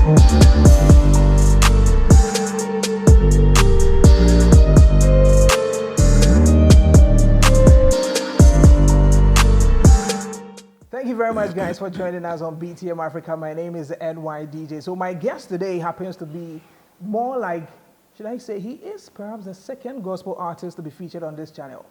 Thank you very much, guys, for joining us on BTM Afrika. My name is NYDJ. So my guest today happens to be more like, should I say, he is perhaps the second gospel artist to be featured on this channel.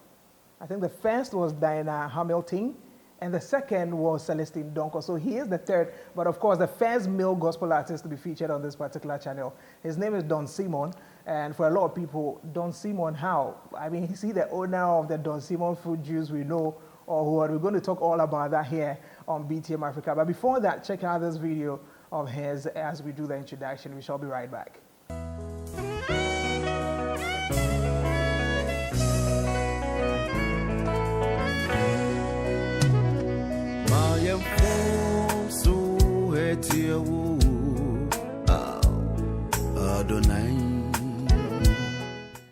I think the first was Diana Hamilton, and the second was Celestine Donko. So he is the third, but of course the first male gospel artist to be featured on this particular channel. His name is Don Cemon, and for a lot of people, Don Cemon, how? I mean, is he the owner of the Don Cemon fruit juice we know, or what? We're going to talk all about that here on BTM Afrika. But before that, check out this video of his as we do the introduction. We shall be right back.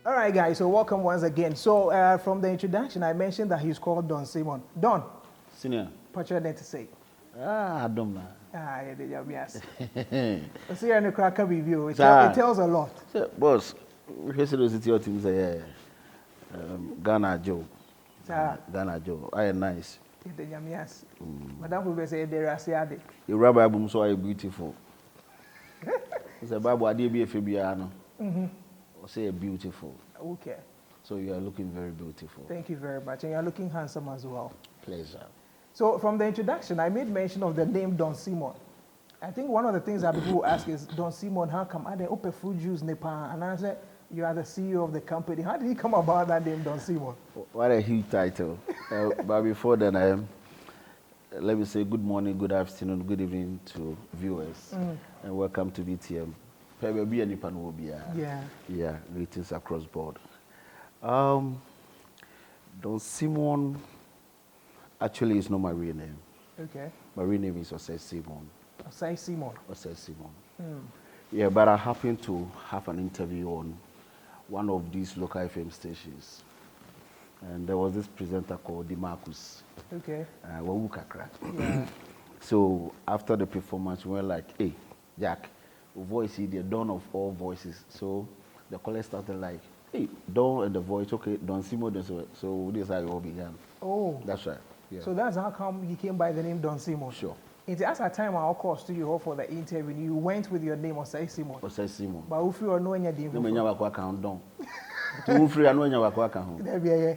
All right, guys, so welcome once again. So from the introduction, I mentioned that he's called Don Cemon. Don. Senior. What's your name to say? I don't know. Yeah, yes. See, you're in the cracker review. It tells a lot. So, boss, here's the city of things. Ghana Joe. Ghana Joe. I am nice. Yes. Madam will say there are Siade. Your rabbi boom so beautiful. It's a Bible, I did be a Fabiano. Or say beautiful. Okay. So you are looking very beautiful. Thank you very much. And you're looking handsome as well. Pleasure. So from the introduction, I made mention of the name Don Cemon. I think one of the things that people will ask is, Don Cemon, how come I open fruit juice Nepal? And I said, you are the CEO of the company. How did he come about that name, Don Cemon? What a huge title. But before then, let me say good morning, good afternoon, good evening to viewers. And welcome to BTM. Yeah, greetings across board. Don Cemon actually is not my real name. Okay. My real name is Osei Cemon. Osei Cemon. Osei Cemon. Yeah, but I happened to have an interview on one of these local FM stations. And there was this presenter called Demarcus. Okay. Yeah. So after the performance, we were like, hey, Jack, voice is the dawn of all voices. So the caller started like, hey, Don and the voice, okay, Don Cemon. So this is how it all began. Oh. That's right. Yeah. So that's how come he came by the name Don Cemon. Sure. It as a time I'll call studio for the interview. You went with your name Osei Cemon. Osei Cemon. But if you are knowing your name, no me nyawa kwa kan Don. Tu free anu nyawa kwa kan ho.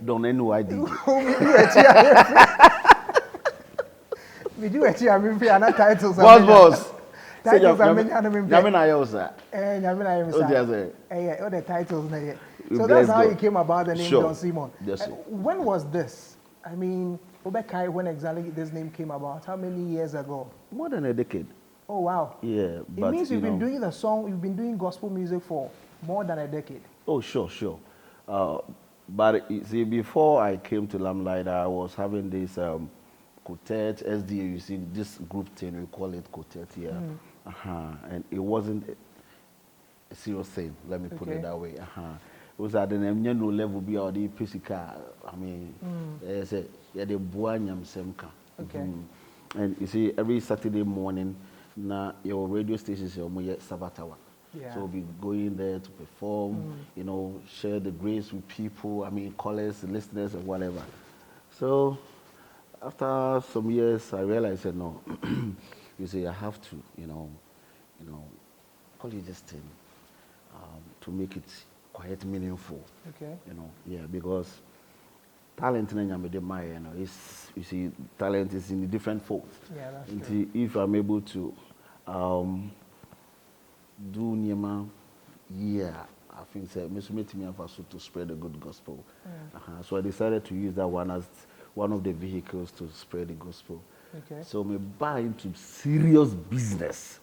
Don NYDJ. We do actually I mean free ana titles. Boss. Titles I mean ana me. Nyame na yosa. Nyame na yosa. All the titles na here. So that's how you came about the name Don Cemon. Yes. When was this? I mean, Obekai, when exactly this name came about? How many years ago? More than a decade. Oh, wow. Yeah. It means you've been doing the song, you've been doing gospel music for more than a decade. Oh, sure. But you see, before I came to Lamplight, I was having this quartet, SDA, you see, this group thing, we call it quartet here. And it wasn't a serious thing, let me put it that way. It was at the new level, be all the physical. I mean, the buanyam semka. Okay. And you see, every Saturday morning, na your radio stations your Savatawa. Yeah. So we'll be going there to perform, you know, share the grace with people. I mean, callers, listeners, and whatever. So after some years, I realized that no, you see, I have to, you know, call it this thing to make it quite meaningful. Okay. You know, yeah, because talent is, you see, talent is in different folds. Yeah, that's and true. If I'm able to do Nyema, yeah, I think to spread the good gospel. So I decided to use that one as one of the vehicles to spread the gospel. Okay. So me buy into serious business.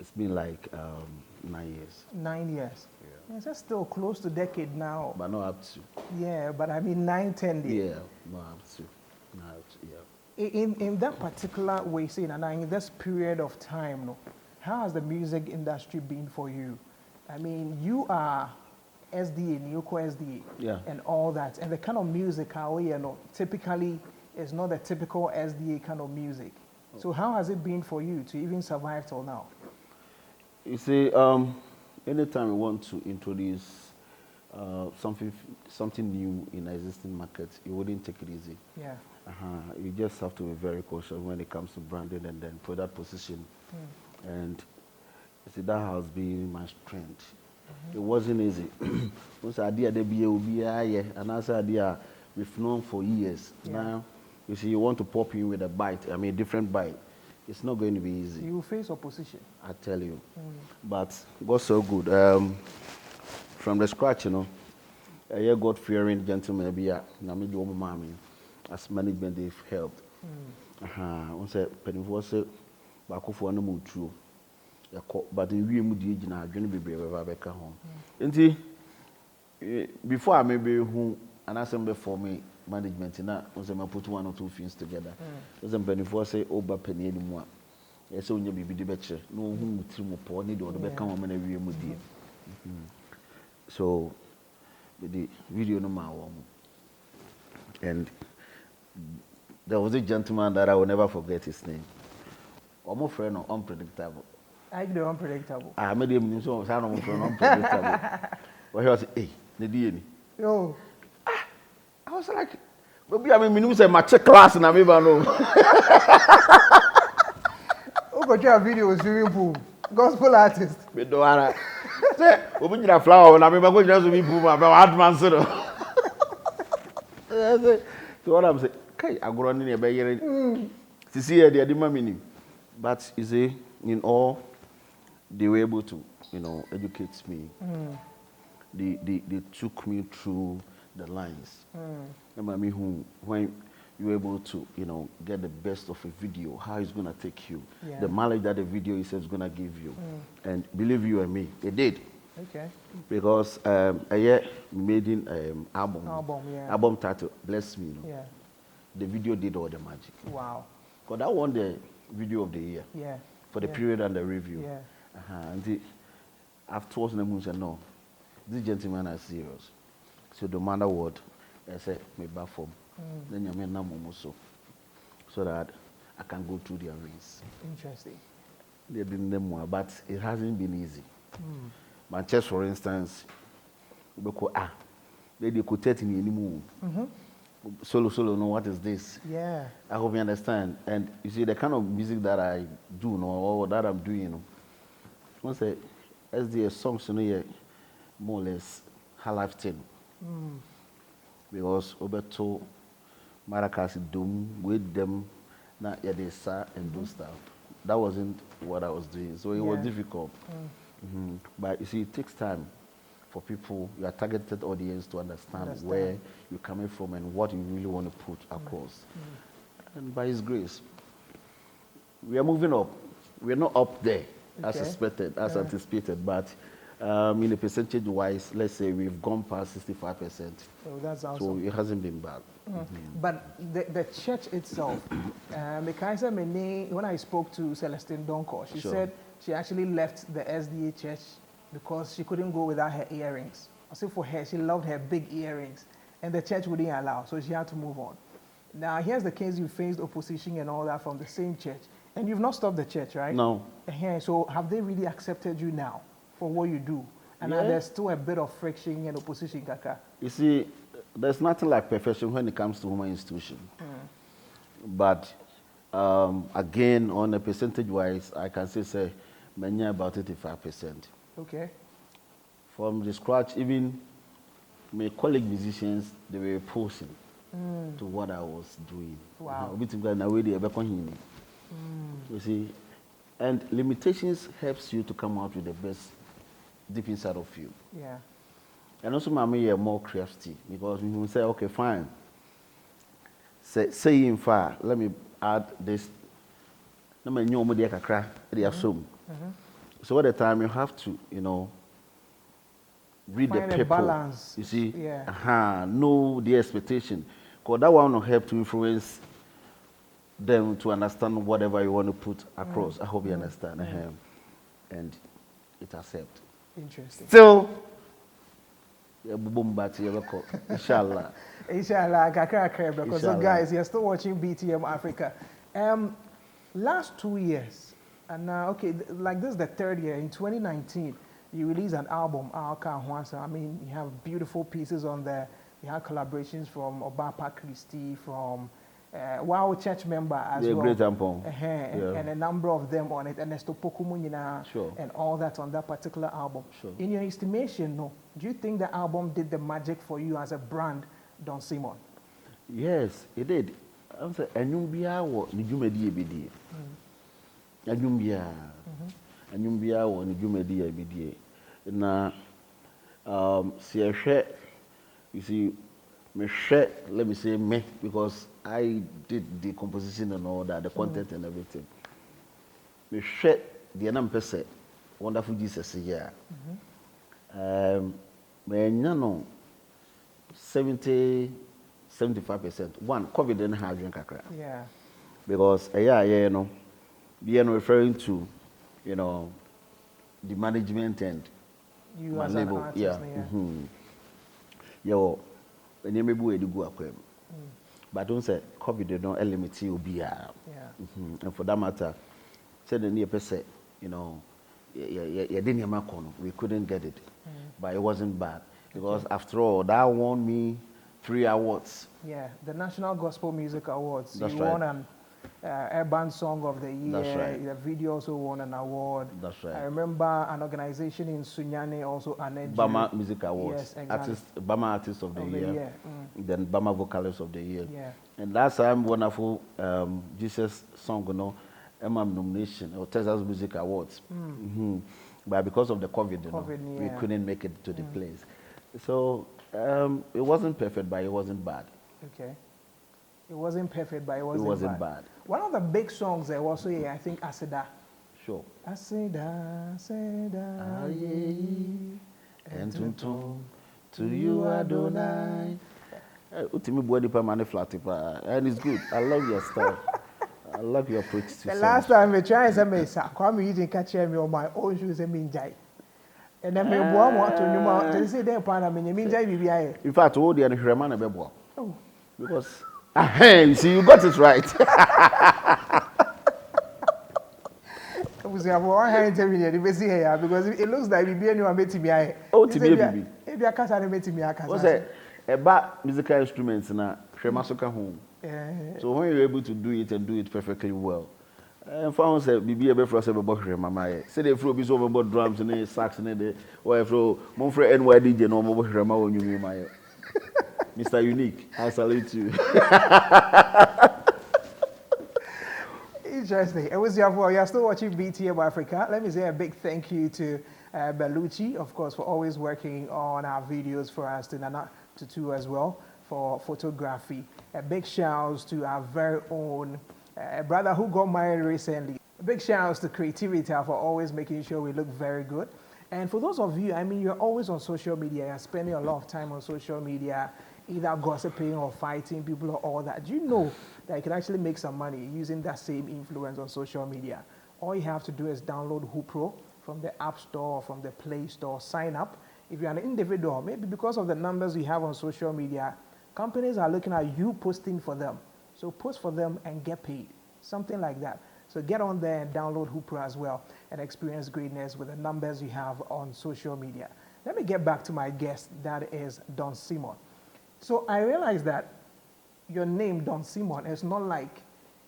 It's been like 9 years. 9 years. Yeah. That's still close to a decade now. But not up to. Yeah, but I mean 9-10 years. Yeah, not up to. Not up to, yeah. In that particular way, saying, and in this period of time, no, how has the music industry been for you? I mean, you are SDA, Nyoko SDA, Yeah. and all that, and the kind of music, how you know, typically is not the typical SDA kind of music. So how has it been for you to even survive till now? You see, anytime we want to introduce something new in existing markets, you wouldn't take it easy. Yeah. You just have to be very cautious when it comes to branding and then product position. And you see, that has been my strength. It wasn't easy. Once I did and as I did, we've known for years. Now, you see, you want to pop in with a bite, I mean, different bite. It's not going to be easy. You face opposition. I tell you. But God's so good. From the scratch, you know, a God-fearing gentleman, as management, they've helped. Once a penny was a back of one more true. But in real mood, I don't be brave back home. And before I may be who an assembly for me, management, and that was I put one or two things together. Was a penny for say, oh, but penny anymore. Yes, only be the better. No whom trim or poor need or the back home and a real mood. So, the video no more. And there was a gentleman that I will never forget his name. Almost friend or unpredictable. I do unpredictable. I made him so sound almost unpredictable. But he was, hey, the DNA. Yo. I was like, maybe I mean, you say my check class and I maybe I know. Oh, but your video was swimming pool. Gospel artist. We don't want to say, open your flower and I remember going to swimming pool about advance. So what I'm saying, okay, I go on in here by hearing. To see here, they didn't mean. But you see, in all, they were able to, you know, educate me. They took me through the lines. Remember me who, when you were able to, you know, get the best of a video, how it's going to take you, the mileage that the video is going to give you. And believe you and me, they did. Okay. Because a year made in album title, Bless Me. You know? Yeah. The video did all the magic. Wow. Because that won the video of the year. Yeah. For the period and the review. Yeah. And afterwards, the moon said, no, this gentleman is serious. So the matter what, I said, me back from. Then you may know so that I can go through their race. Interesting. They didn't know more, but it hasn't been easy. Manchester, for instance, they could tell me anymore. Solo, no, what is this? Yeah. I hope you understand. And you see, the kind of music that I do, no, or that I'm doing, you know, once I SDA songs, you know, more or less her lifestyle. Because Obeto, Maracas, Doom, with them, not yet they sa and do stuff. That wasn't what I was doing, so it was difficult. But you see, it takes time for people, your targeted audience, to understand where you're coming from and what you really want to put across. And by His grace, we are moving up. We're not up there as expected, as anticipated, but in a percentage-wise, let's say we've gone past 65%. So that's awesome. So it hasn't been bad. But the church itself, when I spoke to Celestine Donko, she said she actually left the SDA church because she couldn't go without her earrings. I said for her, she loved her big earrings, and the church wouldn't allow, so she had to move on. Now, here's the case: you faced opposition and all that from the same church, and you've not stopped the church, right? No. So have they really accepted you now for what you do? And there's still a bit of friction and opposition, Kaka. You see, there's nothing like perfection when it comes to human institution. But again, on a percentage-wise, I can say many about 85%. Okay. From the scratch, even my colleague musicians, they were opposing to what I was doing. Wow. You see, and limitations helps you to come out with the best deep inside of you. Yeah. And also, mommy, are more crafty because we will say, okay, fine. Say in far, let me add this. So at the time you have to, you know, read Find the a people. balance. You see, know the expectation. Because that one will help to influence them to understand whatever you want to put across. I hope you understand. And it accepts. Interesting. So, inshallah. Inshallah, because so guys, you're still watching BTM Africa. Last 2 years, and okay, like this is the third year. In 2019, you released an album, Alka Hwansa. I mean, you have beautiful pieces on there. You have collaborations from Obapa Christie, from Wow Church member as well. Great Ampon. And a number of them on it. And Sure. and all that on that particular album. Sure. In your estimation, no, do you think the album did the magic for you as a brand, Don Cemon? Yes, it did. I'm saying, Enyumbia wo ni dwumadi ebedie. Enyumbia. Enyumbia wo ni dwumadi ebedie. Na see you see me share, let me say me, because I did the composition and all that, the content and everything. Me share the enam pese wonderful Jesus here. Me nyano 75%. One, COVID didn't have drink kakra. Yeah. Because you know, referring to, you know, the management and you my as label. an artist, Yeah. Yo, when you maybe we do go aquarium. But don't say COVID don't limit you be. Yeah. And for that matter, said the near percent, you know, we couldn't get it. But it wasn't bad. Because after all, that won me 3 awards. Yeah, the National Gospel Music Awards. That's you right. won an Urban Song of the Year. That's right. The video also won an award. That's right. I remember an organization in Sunyani also honored Bama Music Awards. Yes, exactly. Bama Artist of the Year. Then Bama Vocalist of the Year. Yeah. And last time, wonderful Jesus song, you know, nomination or Texas Music Awards. But because of the COVID, we couldn't make it to the place. So it wasn't perfect, but it wasn't bad. Okay. It wasn't perfect, but it wasn't, bad. One of the big songs there was, I think, Aseda. Sure. Aseda, Aseda, and to you Adonai. Ultimate body permanent flat, and it's good. I love your style. I love your approach to the last time I tried to say, "Come you didn't catch me on my own shoes and mean jai." And then me boy want to know. They say they plan me mean jai BBI. In fact, all the other Shreman a bebo. Because hey, you see, you got it right. We have one hand interview. The best here because it looks like BBI anyone meeting me. Oh, to be BB. If you are catching meeting me, I can. What's that? About musical instruments na Shreman home. So when you're able to do it and do it perfectly well, and found say BB ebe for say bebo Shreman. Say they throw be so about drums and sax and the or throw mon frère NYDJ no bebo Shreman on you my. Mr. Unique, I salute you. Interesting. It was you're still watching BTM Afrika. Let me say a big thank you to Bellucci, of course, for always working on our videos for us, to Nana Tutu as well for photography. A big shout out to our very own brother who got married recently. A big shout out to Creativity for always making sure we look very good. And for those of you, I mean, you're always on social media. You're spending a lot of time on social media, either gossiping or fighting people or all that. Do you know that you can actually make some money using that same influence on social media? All you have to do is download Hoopro from the App Store or from the Play Store, sign up. If you're an individual, maybe because of the numbers you have on social media, companies are looking at you posting for them. So post for them and get paid, something like that. So get on there and download Hoopro as well and experience greatness with the numbers you have on social media. Let me get back to my guest, that is Don Cemon. So I realized that your name, Don Cemon, is not like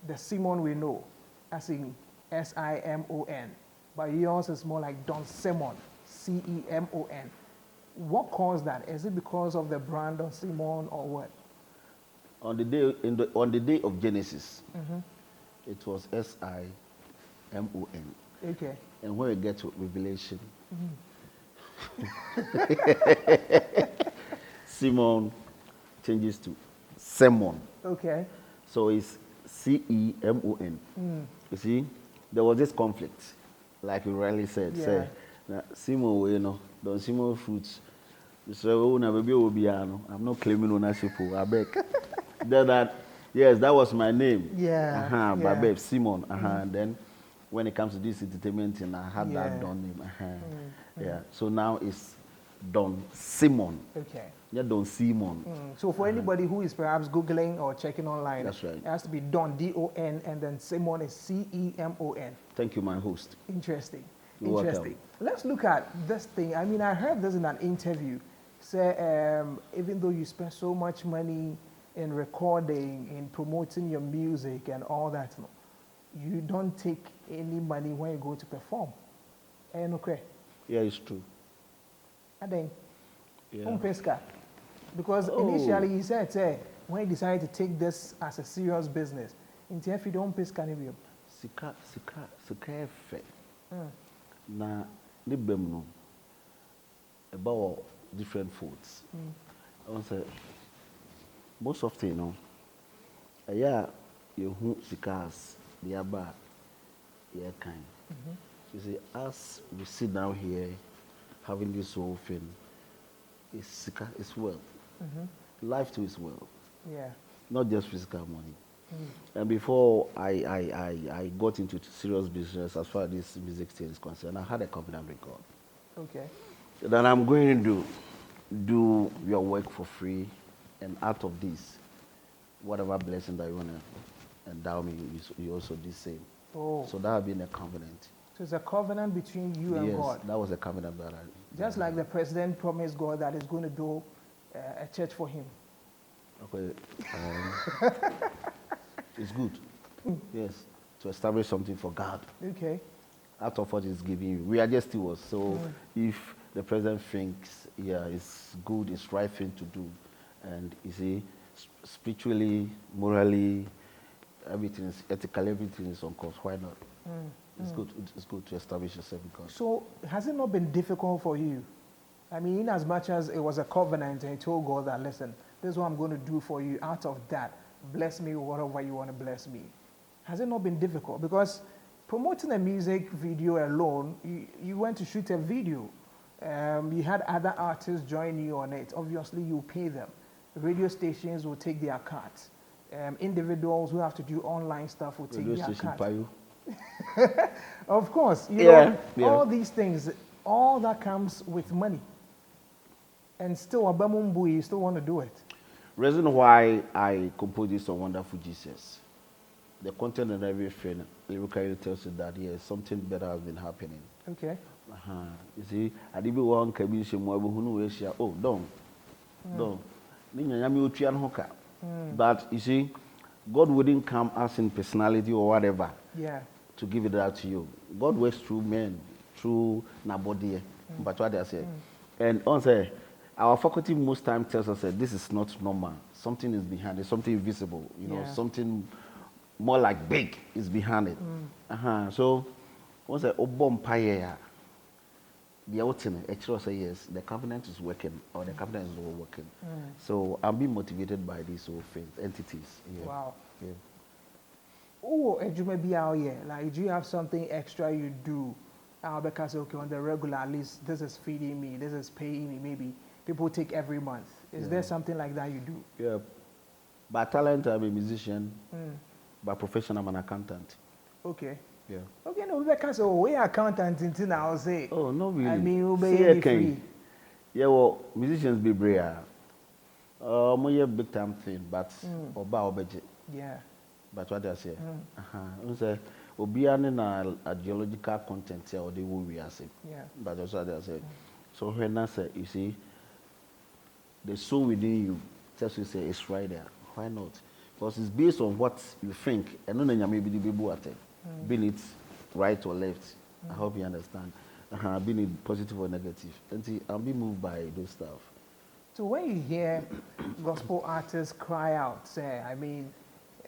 the Cemon we know, as in S-I-M-O-N, but yours is more like Don Cemon, C-E-M-O-N. What caused that? Is it because of the brand Don Cemon or what? On the day of Genesis, it was S-I-M-O-N. Okay. And when we get to Revelation, Cemon changes to Cemon. Okay. So it's C-E-M-O-N. You see, there was this conflict, like you rightly said. Yeah. Say, Cemon, you know, Don Cemon fruits. So, I'm not claiming ownership. I beg. Yes, that was my name. Yeah. But babe, Cemon. And then when it comes to this entertainment, and I had that Don name. Yeah. So now it's Don Cemon. Okay. Yeah, Don Cemon. So for anybody who is perhaps Googling or checking online, That's right. it has to be Don, D-O-N, and then Cemon is C-E-M-O-N. Thank you, my host. Interesting. You're Interesting. welcome. Let's look at this thing. I mean, I heard this in an interview. Say, even though you spend so much money in recording, in promoting your music and all that, you don't take any money when you go to perform. Okay. Yeah, it's true. And then, Yeah. because initially he said, say, when he decided to take this as a serious business, if you don't pay Scanibium. Sika efe. Na ne bem no about different foods. I want to say most often, you know, yeah, you who sikas the aba, yeah, kind. You see, as we sit down here having this whole thing, it's sika, it's wealth. Life too is wealth. Yeah. Not just physical money. And before I got into serious business as far as this music thing is concerned, I had a covenant with God. Okay. That I'm going to do your work for free, and out of this, whatever blessing that you want to endow me, you also do the same. Oh. So that has been a covenant. So it's a covenant between you and God. Yes, that was a covenant that I... Just like the president promised God that he's going to do a church for him. Okay. It's good. Yes, to establish something for God. Okay. Out of what he's giving you. We are just stewards. So if the president thinks, yeah, it's good, it's right thing to do, and you see, spiritually, morally, everything is ethical, everything is on course, why not? It's good to establish yourself with God. So has it not been difficult for you? I mean, in as much as it was a covenant and you told God that, listen, this is what I'm going to do for you. Out of that, bless me whatever you want to bless me. Has it not been difficult? Because promoting a music video alone, you went to shoot a video. You had other artists join you on it. Obviously, you pay them. Radio stations will take their cut. Individuals who have to do online stuff will take their cut. Of course, you know, all these things, all that comes with money. And still, Abamumbu, you still want to do it. Reason why I composed this on Wonderful Jesus, the content and everything, lyrically tells you that yes, something better has been happening. Okay. You see, I didn't want to be oh, don't. But you see, God wouldn't come as in personality or whatever to give it out to you. God works through men, through nobody. But what they say. And also, our faculty most times tells us that this is not normal. Something is behind it, something invisible, you know, something more like big is behind it. So, once I obom paye, the ultimate, actually say yes, the covenant is working or the covenant is not working. So I'm being motivated by these whole things, entities. Wow. Oh, like, do you have something extra you do? Because okay, on the regular, at least this is feeding me, this is paying me, maybe people take every month. Is there something like that you do? Yeah. By talent, I'm a musician. By profession, I'm an accountant. Okay. Yeah. Okay, no, because we accountant until now say. Oh, no, really. I mean, we'll be free. Yeah, well, musicians be brave. More big time thing, but oba budget. Yeah. But what they say, say, obiane na a geological content here or they will be as yeah. But that's what they say. So when I say, you see, the soul within you tells you say it's right there. Why not? Because it's based on what you think, and then you maybe the people at it, being it right or left. I hope you understand. Being it positive or negative, and I'll be moved by those stuff. So when you hear gospel artists cry out, say, I mean,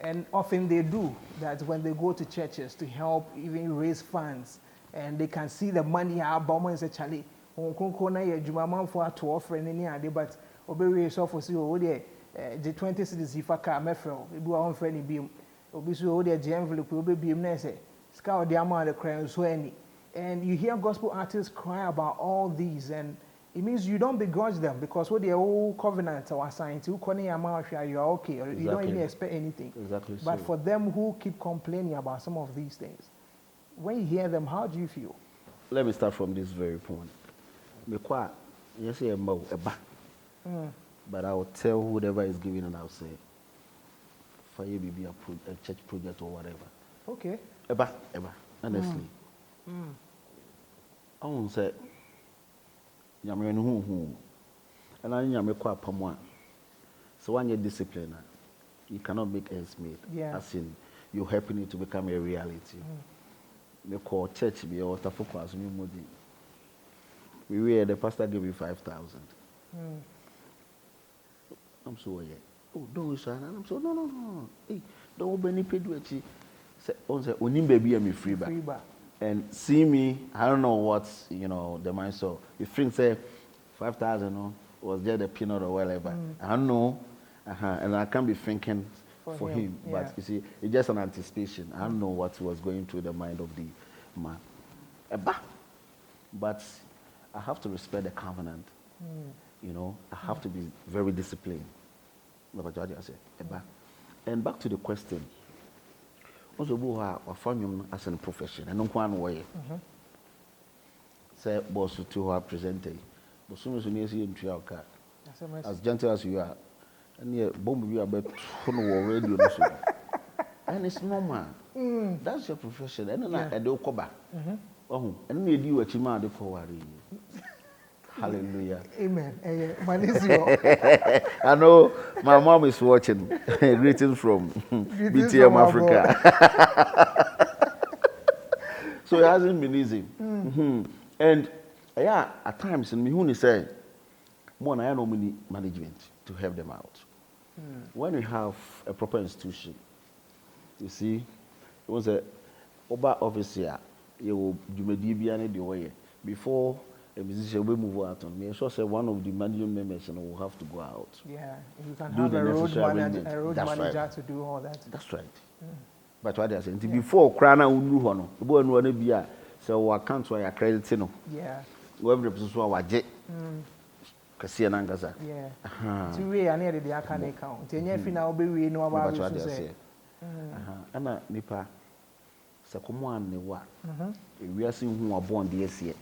and often they do that when they go to churches to help even raise funds, and they can see the money how Bama is actually on Konkona Jumaman for to offer any idea, but obey so for the 20 cities if I can mefro, we do our friend beam, obviously, the envelope will be nese, scout the amount of crowns so any. And you hear gospel artists cry about all these, and it means you don't begrudge them because what their whole covenant or assigned to you are okay, or you don't even expect anything. Exactly. But for them who keep complaining about some of these things, when you hear them, how do you feel? Let me start from this very point. But I will tell whoever is giving and I'll say, for you be a church project or whatever. Okay. Ever, honestly. I won't say, Yammy who, and I am a quite pomwa. So when you're disciplined, you cannot make ends meet. Yeah. As in, you're helping it to become a reality. They call church be or focus me more. We were the pastor gave me 5,000. I'm so yeah. Oh, don't wish and I'm so no. Hey, don't be any paid with you. Say, only baby I'm free back. And see me, I don't know what's the mind so. If things say 5,000 was just a peanut or whatever. I don't know. And I can't be thinking for him. Yeah. But you see, it's just an anticipation. I don't know what was going through the mind of the man. But I have to respect the covenant. I have to be very disciplined. And back to the question. Also, we are as a profession. I don't want way. Say, boss, to our presenter. But soon as you see him, as gentle as you are, and yet, bomb you are better radio. And it's normal. That's your profession. And then I do come back. Oh, and you do what you might do for Hallelujah. Amen. I know my mom is watching. Greetings from BTM Afrika. So it hasn't been easy. And yeah, at times, and Mihuni said, one, I know many management to help them out. When we have a proper institution, you see, it was a Oba officer, you will do the way before a musician will move out on me. I sure say one of the management members will have to go out. Yeah, you can have a road manager to do all that. That's right. But what they say, before Krana Unu, the boy will be a so I can't why I credit no. Yeah. Whoever the person was jet. Kasi na ngaza. Yeah. To we ane de aka na account. Tenye fi na obe we no about what you say. Ana nipa se komo an ne wa. Ewiase hu abon de ese.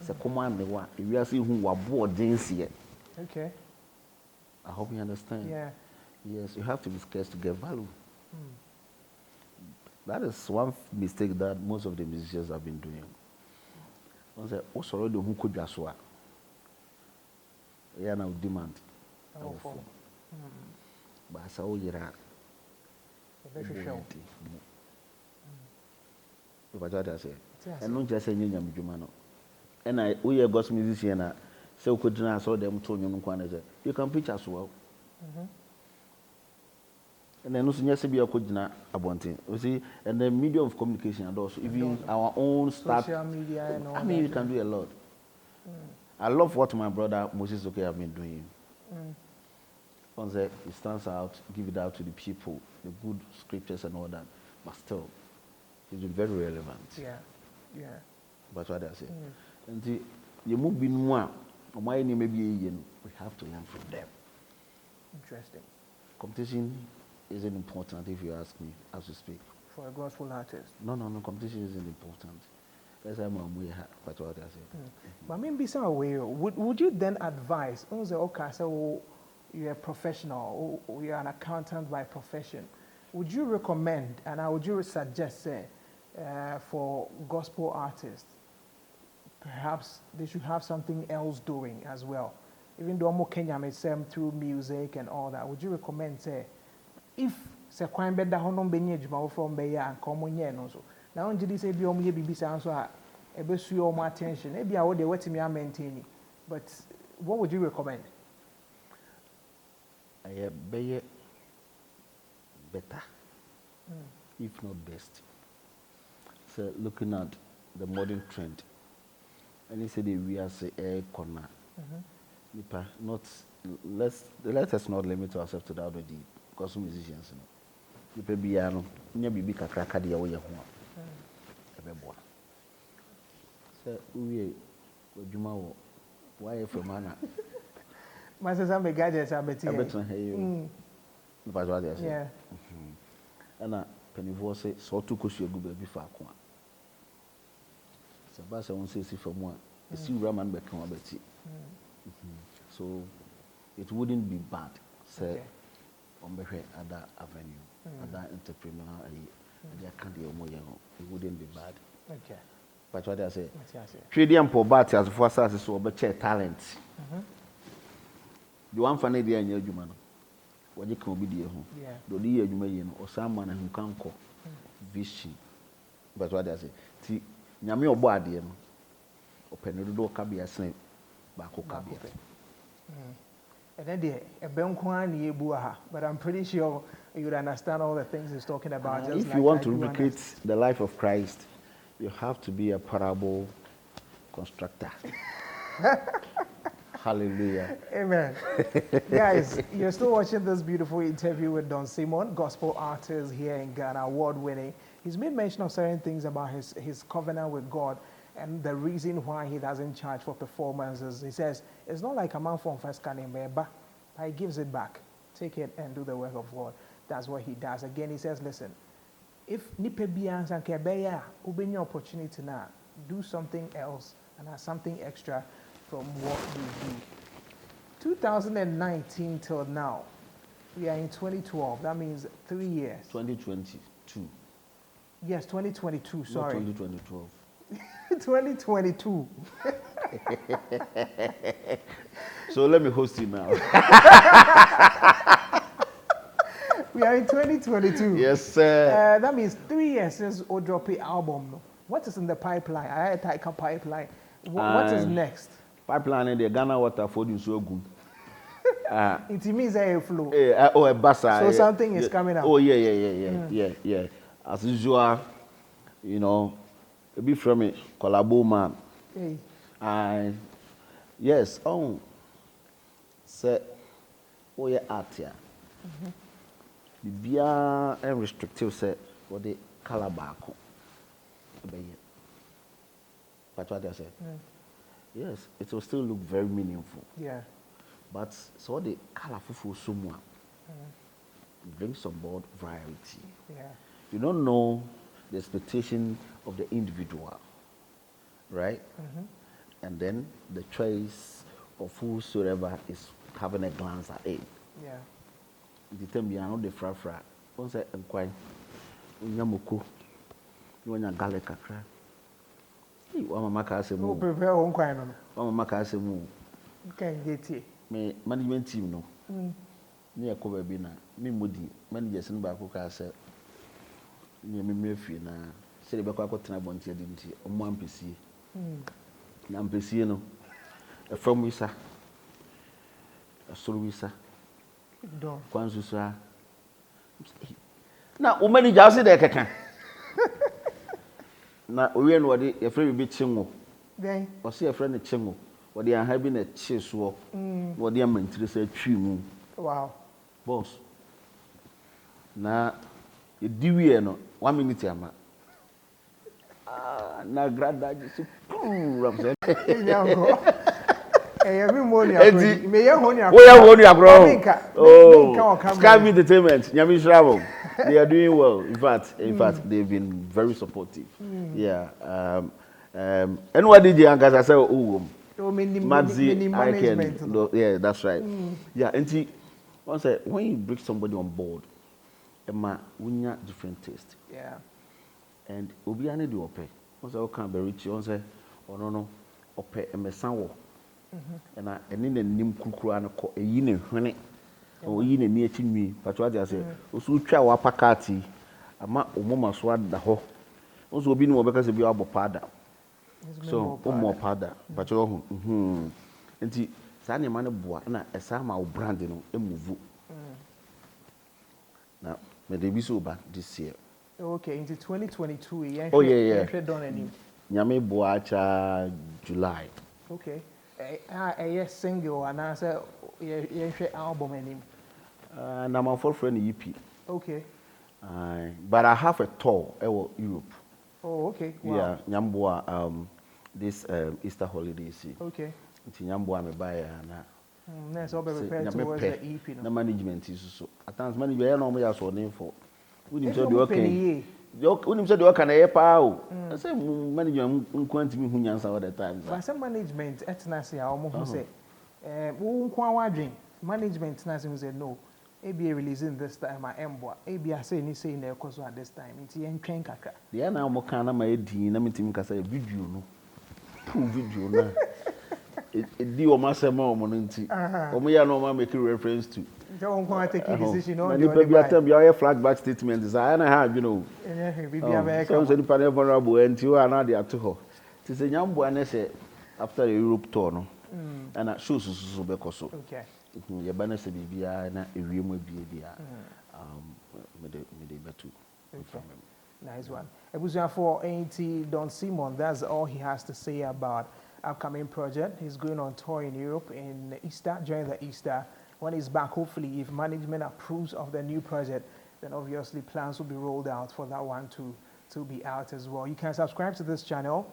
Se komo an ne wa, ewiase hu wabo de ese. Okay. I hope you understand. Yeah. Yes, you have to be scarce to get value. That is one mistake that most of the musicians have been doing. One say, "Oh, sorry, the who could just work." Yeah, now demand. But I say, "Oh, you're But what I say, and not just saying you're Jumano. And we are gospel musician. So could not saw them told you can preach as well. And then also yes, be a could not abonting. You see, and the medium of communication and also even our own start. Social media and all I mean, you can do a lot. I love what my brother Moses Okay have been doing. Once he stands out, give it out to the people, the good scriptures and all that. But still, it's been very relevant. Yeah. But what I say, and the you move in one. We have to learn from them. Interesting. Competition isn't important if you ask me as we speak. For a gospel artist? No, competition isn't important. That's why what I say. But maybe some way, would you then advise, okay, so you're a professional, or you're an accountant by profession, would you recommend, and would you suggest, say, for gospel artists, perhaps they should have something else doing as well? Even though Kenya may send through music and all that, would you recommend, say, if se kwan beda hono benye adwuma from be ya nka omonye no so na on gidi say bi omonye bibisa nso a ebesu your more attention e bia wo de wetimi a maintain, but what would you recommend? Be better, if not best. So looking at the modern trend, and he said we are say air corner. Not let us not limit ourselves to that already. Because some musicians, you pay piano, you be big a cracker the way you want. So we Juma, why for mana? My sister be gadgets are better. I better hear you. But what I say. Yeah. And a penny voice so to cost you a good baby for a coin. Sabasa won't say for one. A sea raman become a betty. So it wouldn't be bad. Say, on the other avenue, other entrepreneur, it wouldn't be bad. Okay. But what I say, trading and poverty as for us is over talent. The one for the young human. What you can be the home. The year you may or someone who can call vision. But what I say, see, Yami or body, open the door can be a slave, back or cabin. And then a Benkwan Yebuaha, but I'm pretty sure you would understand all the things he's talking about. Just if like you want to replicate the life of Christ, you have to be a parable constructor. Hallelujah. Amen. Guys, you're still watching this beautiful interview with Don Cemon, gospel artist here in Ghana, award-winning. He's made mention of certain things about his covenant with God and the reason why he doesn't charge for performances. He says, it's not like a man from first canning, but he gives it back. Take it and do the work of God. That's what he does. Again, he says, listen, if nipe bians and kebeya, ubenya opportunity now, do something else and have something extra from what we do. 2019 till now, we are in 2012. That means 3 years. 2022. Yes, 2022. Sorry. Not 2012. 2022. So let me host you now. We are in 2022. Yes, sir. That means 3 years since Odropi album. What is in the pipeline? I had a pipeline. What is next? Pipeline in the Ghana water for you so good. It means a flow. Oh, a bassa. So something is coming up. Oh, yeah. As usual, you know, a bit from it, collabo man. Hey. Yes, say, oh, yeah, art here. Be and restrictive set for the calabaco. But what I said, yes, it will still look very meaningful. Yeah. But so the colorful someone brings on board variety. Yeah. You don't know the expectation of the individual, right? And then the choice of whosoever is having a glance at it. Yeah. The time you are not the fra. Once I inquire, Yamoko, you want a garlic crack. You are my maca. No, prepare one coin. Oh, my maca. Okay, get it. Me management team no. Near cover bina. Me moody managers and back say. Near me free na. Say the back what I want to do. One PC. Nam PC no. A from Wisa. A Surwisa. Don. Kwanzusa. Na o manager say dey keka. Na owie no wode your friend be chinwo. Then O say your friend ne chinwo. Wode an ha bi na chi so. Wode am mantire say twi mu. Wow. Boss. Na ye diwie no 1 minute ama. Na grada just ram say. Every morning, may you hold your Sky Entertainment, Yami Travel. They are doing well. In fact, they've been very supportive. Yeah. And what did you guys say? Oh, Madzi, I can. Yeah, that's right. Yeah, and once when you bring somebody on board, Emma, we have different taste. Yeah. And Obiane do ope. Once I can't be rich, once oh no, ope emesanwo. And in the nim kukura na ko eyi ne hwene o yi ne ni achi nwi patwa dia se o so twa wa pakati ama omoma so ada ho o so obi ni obeka se bi abopada so omo pada patwa ho enti sa ne ma ne boa na esa ma o brand no emuvu na me dey bi so ba this year. Okay, into 2022 yeah. Oh yeah. Nyame boa cha July. Okay. A single and answer your album name. And I'm a full friend EP. Okay. But I have a tour Europe. Oh, okay. Wow. Yeah, Nyambua this Easter holiday. Okay. It's Nyambua me buy na. That's all prepared towards the EP. The management is so. At times management no me aso name for. We need to do okay. When you said you can help out, I say management me who all the time. But some management etnasi almost say, who kwa wadring management now say no. ABA releasing this time at Emboa. ABA say ni say na ekoso at this time. Nti en twen kakra. The na mo kan na ma edin na metim ka say video no. True video na. It di o ma say ma o mo nti. O mo ya no ma make reference to. Nti won kwa take decision on. Na ni pa bi atam bi o flashback statement is I na have you know. Bibia be so say ni pa na vulnerable nti o na dey ato ho. Ti say nyambo na say after the Europe tour no. And shows so be koso. Okay. Your banner say bibia na ewiem abie dia me de betu. Nice one. Ebusia for AT Don Cemon, that's all he has to say about upcoming project. He's going on tour in Europe in Easter, during the Easter. When he's back, hopefully, if management approves of the new project, then obviously plans will be rolled out for that one to be out as well. You can subscribe to this channel.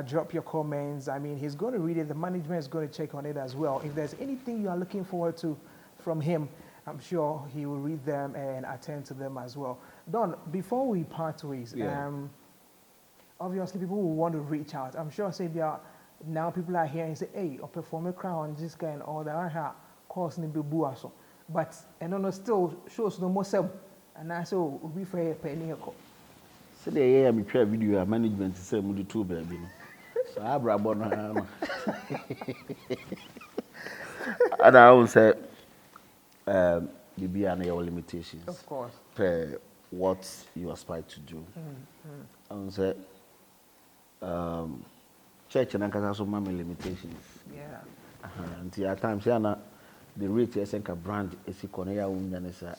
Drop your comments. I mean, he's going to read it. The management is going to check on it as well. If there's anything you are looking forward to from him, I'm sure he will read them and attend to them as well. Don, before we part ways, obviously people will want to reach out. I'm sure say now people are here and say, hey, I'll perform a crown, this guy and all that. Course ni be so. But and no still shows no more sub. And I say we for a penny. So the year me try video management say mo do two baby no. So abra bo no. And I will say the be an your limitations. Of course. Per what you aspire to do. I will say church and kasa so many limitations. Yeah. And at times yeah the rate is a brand is economy unyanisa.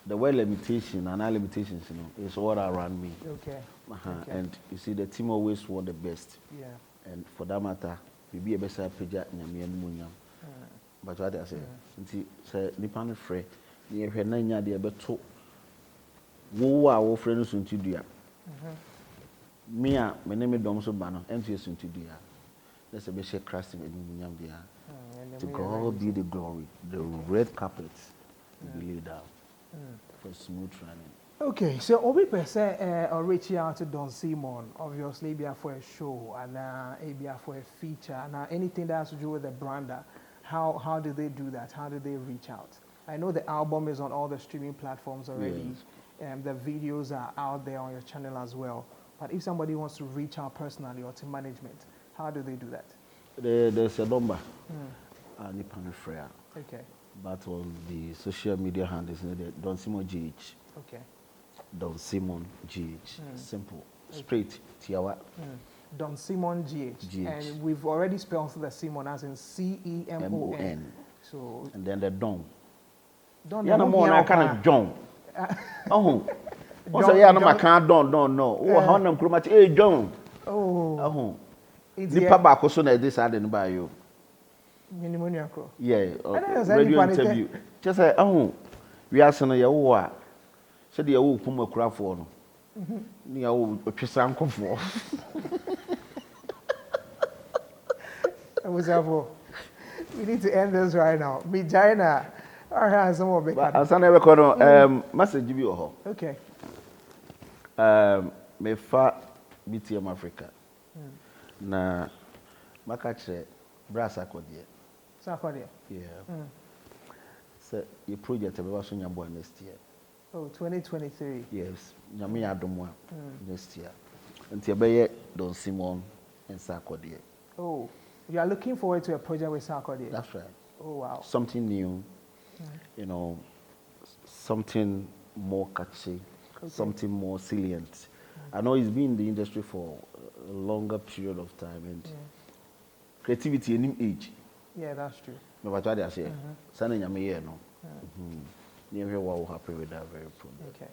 The word limitation and our limitations, you know, is all around me. Okay. Okay. And you see, the team always want the best. Yeah. And for that matter, we be a better page but what I say, say, Nipan free, near her nanya de beto. Who are our friends soon to do? Mia, my name is Domso Banner, empty soon to do. There's a bishop crashing in Yambia. To God be the glory, the red carpet, we lay down. For smooth running. Okay, so Obi Pese or reaching out to Don Cemon, obviously be for a show and be for a feature and anything that has to do with the brand. How do they do that? How do they reach out? I know the album is on all the streaming platforms already. Yes. The videos are out there on your channel as well. But if somebody wants to reach out personally or to management, how do they do that? There's a number. Nipan Freya. Okay. But on the social media handles, Don Cemon GH. Okay. Don Cemon GH. Simple. Straight. Tiawa. Don Cemon GH. And we've already spelled the Cemon as in C-E-M-O-N. So. And then the Don. Don. Yeah, no more. I kind of John. Oh. Once a year, no, I can't Don. No. Oh, how them chromat? Hey, John. Oh. The papa so na this side by you. Yeah, radio interview. Just say, we are saying you are. Said you will come across for no. You will just uncle for. We need to end this right now. Me China. All right, some more. But I never call message you. Okay. Me fa BTM Afrika. Na makache brasa kodie. Sakodia. Yeah. So your project about so nyambo next year. Oh, 2023. Yes. Nyame adomwa next year. Until be Don Cemon and Sakodia. Oh, you are looking forward to a project with Sakodia. That's right. Oh wow. Something new. You know, something more catchy, something more salient. I know he's been in the industry for a longer period of time and creativity in age. Yeah, that's true. No, but what I say, Sunday Yami, no. Never will happy with that very problem. Okay.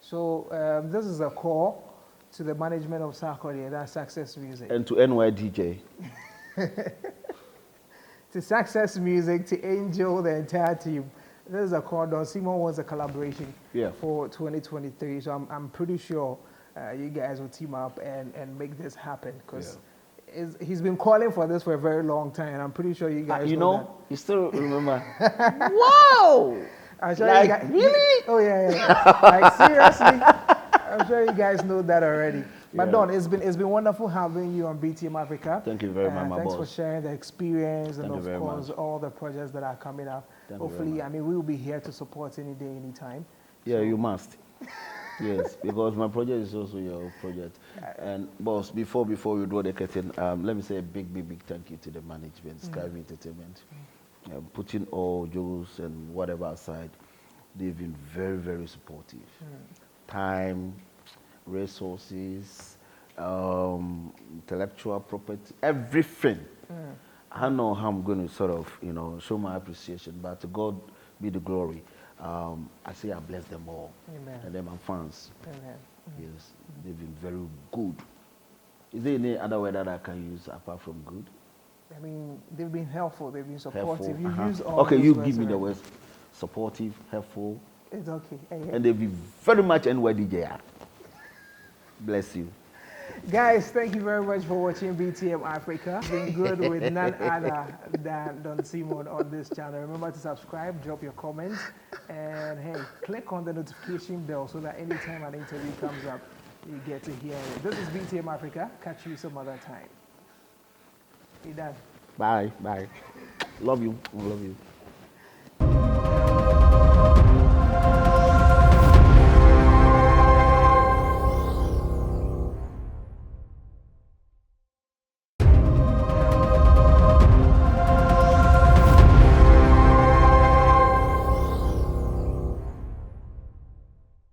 So this is a call to the management of Sarkodie, that's Success Music. And to NYDJ. To Success Music, to Angel, the entire team. This is a call. Don Cemon wants a collaboration for 2023. So I'm pretty sure you guys will team up and make this happen because he's been calling for this for a very long time. And I'm pretty sure you guys know that. You still remember? Wow! I'm sure like, really? Oh, yeah. Like, seriously? I'm sure you guys know that already. But Yeah. Don, it's been wonderful having you on BTM Africa. Thank you very much, my Thanks boss. for sharing the experience Thank and you of very course much. all the projects that are coming up. Thank you very Hopefully, much. I mean, we will be here to support any day, anytime. Yeah, So- you must. Yes, because my project is also your project. And boss, before you draw the curtain, let me say a big thank you to the management, Skyview Entertainment. Putting all jokes and whatever aside, they've been very supportive. Time, resources, intellectual property, everything. I don't know how I'm going to sort of, show my appreciation, but to God be the glory. I say I bless them all. Amen. And then my fans. Amen. Yes, they've been very good. Is there any other word that I can use apart from good? I mean, they've been helpful, they've been Helpful. supportive. You've used all Okay, those you words give me the already. words supportive, helpful, It's okay. and they've been very much NYDJ. Bless you. Guys, thank you very much for watching BTM Africa. It's been good with none other than Don Cemon on this channel. Remember to subscribe, drop your comments, and hey, click on the notification bell so that anytime an interview comes up, you get to hear it. This is BTM Africa. Catch you some other time. Be done. Bye. Love you. Love you.